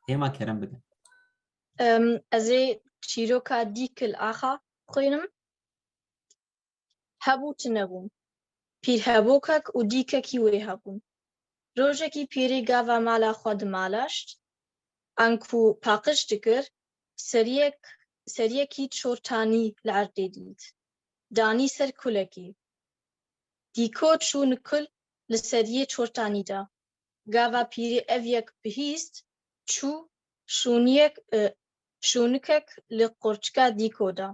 هێما کەرەم بدە. Ez ê çîroka dîkil axa xwînim. Hebû tunebûn. Pîrhevokek û dîkekî wê hebûn. Rojekî pîrê gava mala xwe dimalaşt. An ku paqij dikir, seriyekî çortanî li erdê dît. Danî ser kulekî. Dîko çû nikul li seriyê çortanî de. Gava pîrê ev yek bihîst, çû şûnikek li qorçika dîko da.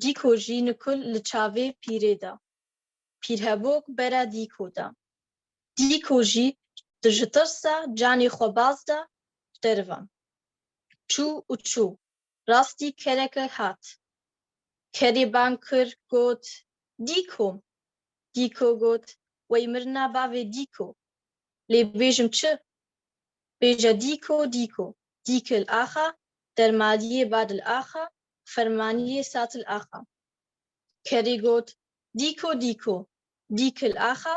Dîko jî nikul li çavê pîrê da. Pîrhevok bera dîko da. Dîko jî ji tirsa canê xwe baz da derivan. Çû û çû. Rastî kereke hat. Kerê bang kir got: Dîko. Dîko got: Wey mirina bavê dîko. Lê bêjim çi? Bêje dîko dîko. Dîkil axa, dermaliyê badil axa, fermaniyê satil axa. Kerê got: Dîko dîko. Dîkil axa,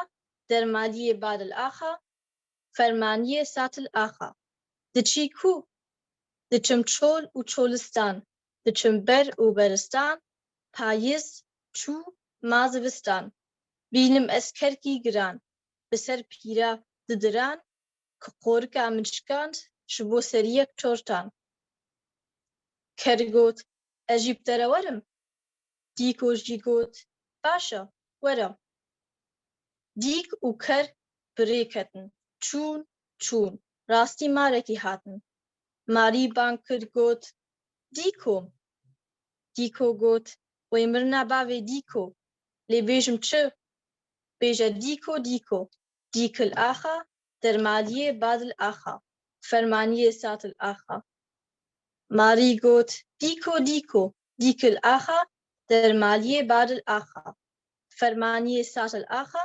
dermaliyê badil axa, fermaniyê satil axa. Diçî ku? Diçim çol û çolistan. Diçim ber û beristan. Payiz, çû, ma zivistan. Bînim ez kerkî giran. Bi ser pîra didiran. Ki qorika min şikand ji bo seriyek çortan. Ker got: Ez jî bi te re werim. Dîko jî got: Baş e, were. Dîk û ker birê ketin. Çûn çûn. Rastî marekî hatin. Marî bang kir got: Dîko. Dîko got: Wey mirina bavê dîko. Lê bêjim çi? Bêje dîko dîko. Dîkil axa, dermaliyê badil axa, fermaniyê satil axa. Marî got: Dîko dîko. Dîkil axa, dermaliyê badil axa, fermaniyê satil axa.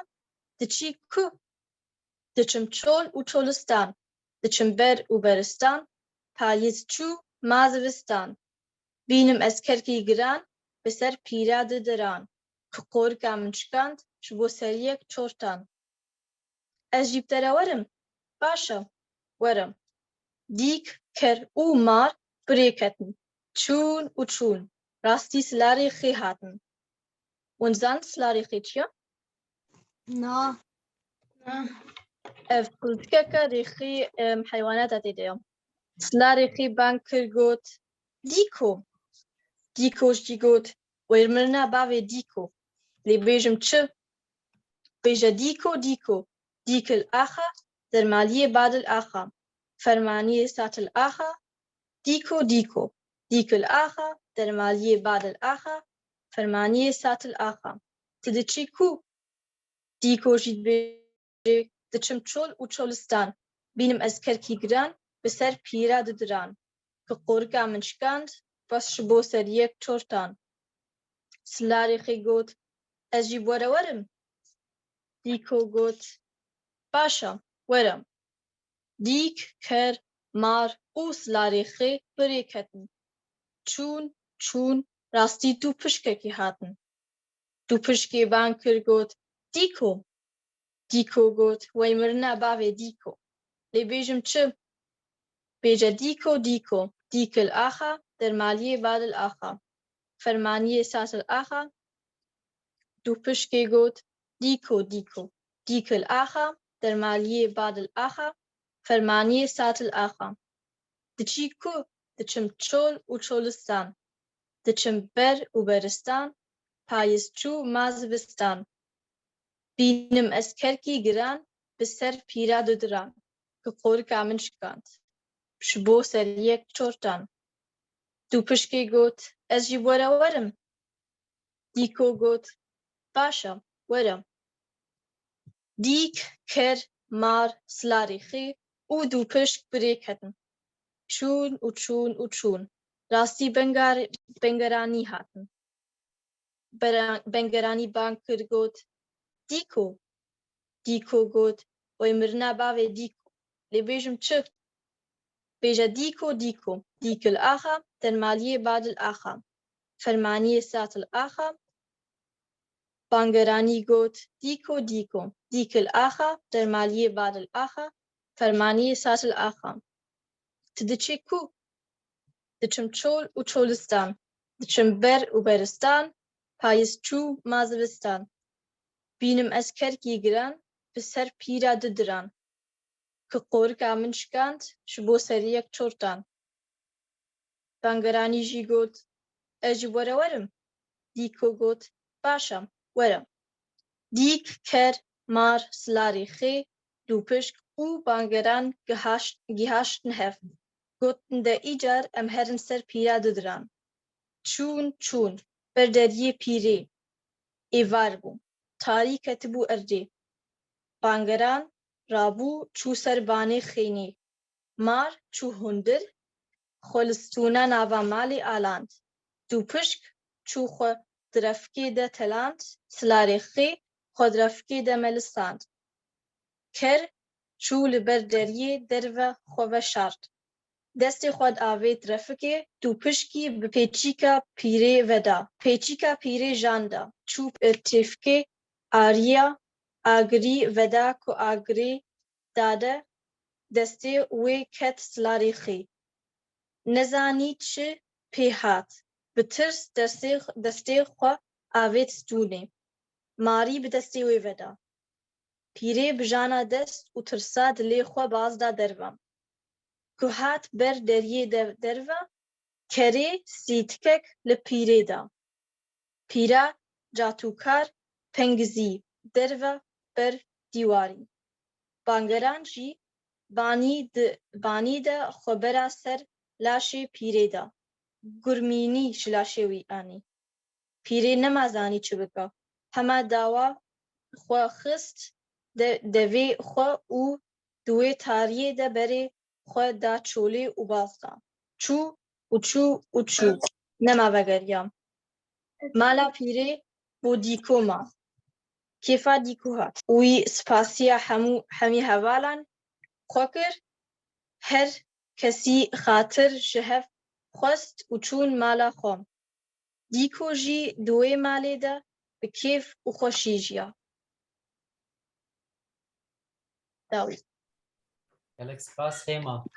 Diçî ku? Diçim çol û çolistan. Diçim ber û beristan. Payiz çû, ma zivistan. Bînim ez kerkî giran. Bi ser pîra didiran. Ki qorika min şikand ji bo seriyek çortan. Ez jî bi te re werim. Baş e, were. Dîk, ker û mar birê ketin. Çûn û çûn. Rastî silarê xê hatin. Hûn zan silarê xê çi ye? Na. Ev kultikeke rêxî heywanata tê de ye. Silarê xê bang kir got: Dîko. Dîko jî got: Wey mirina bavê dîko. Lê bêjim çi? Bêje dîko dîko. Dîkil axa, dermaliyê badil axa, fermaniyê satil axa. Dîko dîko. Dîkil axa, dermaliyê badil axa, fermaniyê satil axa. Tu diçî ku? Dîko jî dibêje: Diçim çol û çolistan. Bînim ez kerkî giran. Bi ser pîra didiran. Ki qorika min şikand bas ji bo seriyek çortan. Silarê xê got: Ez jî bi we re werim. Dîko got: Baş e, were. Dîk, ker, mar û silarê xê birê ketin. Çûn çûn. Rastî du pişkekî hatin. Du pişkê bang kir got: Dîko. Dîko got: Wey mirina bavê dîko. Lê bêjim çi? Bêje dîko dîko. Dîkil axa, dermaliyê badil axa, fermaniyê satil axa. Du pişkê got: Dîko dîko. Dîkil axa, dermaliyê badil axa, fermaniyê satil axa. Diçî ku? Diçim çol û çolistan. Diçim ber û beristan. Payiz çû, ma zivistan. Bînim ez kerkî giran. Bi ser pîra didiran. Ki qorika min şikand ji bo seriyek çortan. Du pişkê got: Ez jî bi we re werim. Dîko got: Baş e, were. Dîk, ker, mar, silarê xê û du pişk birê ketin. Çûn û çûn û çûn. Rastî bengeranî hatin. Bengeranî bang kir got: Dîko. Dîko got: Wey mirina bavê dîko. Lê bêjim çi? Bêje dîko dîko. Dîkil axa, dermaliyê badil axa, fermaniyê satil axa. Bengeranî got: Dîko dîko. Dîkil axa, dermaliyê badil axa, فەرمانی ساتل ئاخام تدچێ کو دچم چۆل و چۆلستان دچم بەر و بەرستان پاییزچوو مازبستان بینم ئەس کەرکی گران بسەر پیرا ددران کە قۆرکا من شکاند ji بۆ سەریەک چۆرتان بانگەرانیژی گوت ئەجی وەرە وەرم دیکۆ گوت باشە وەرە دیک کەر مار سلاری خێ دوو پشک و بانگەران گیهاشتن هەف گوتن دە ئیجار ئەم هەرن سەر پیرا ددران چوون بەر دەریێ پیرێ ئێوار بوو تاری کەتبوو ئەردێ بانگەران رابوو چوو سەر بانێ خێنێ مار چوو هوندر خۆلستوونە ناڤا ماڵێ ئالاند دوو پشک چوو خۆ درەفکێ دە تەلاند سلارێ خێ خۆ درەفکێ دە مەلستاند کەر چوو لەبەر دەریێ دەرڤە خۆ ڤەشارد دەستێ خۆد ئاڤێ درەفکێ دوو پشکی بە پێچیکە پیرێ ڤەدا پێچیکە پیرێ ژاندا چوو تێفکێ ئاریە ئاگری ڤەدا کۆ ئاگرێ دادە دەستێ وێ کەت سلارێ خێ نەزانی چ پێ هات bi tirs destê xwe avêt stûnê marî bi destê wê veda pîrê bijana dest û tirsa dilê xwe baz da derve ku hat ber deryê derve kerê stîtikek li pîrê da pîra catûkar pengizî derve ber dîwarî bangeran jî banî de xwe bera ser laşê pîrê da gurmînî ji laşê wî anî pîrê nema zanî çi bike hema dawa xwe xist devê xwe û di wê tariyê de berê xwe da çolê û baz da çû nema vegeriya mala pîrê bû dîko ma kêfa dîko hat wî spasiya hemî hevalan xwe kir her kesî xatir ji hev xwest û çûn mala xwe dîko jî di wê malê de bi kêf û xweşî jiya gelek spas Hêma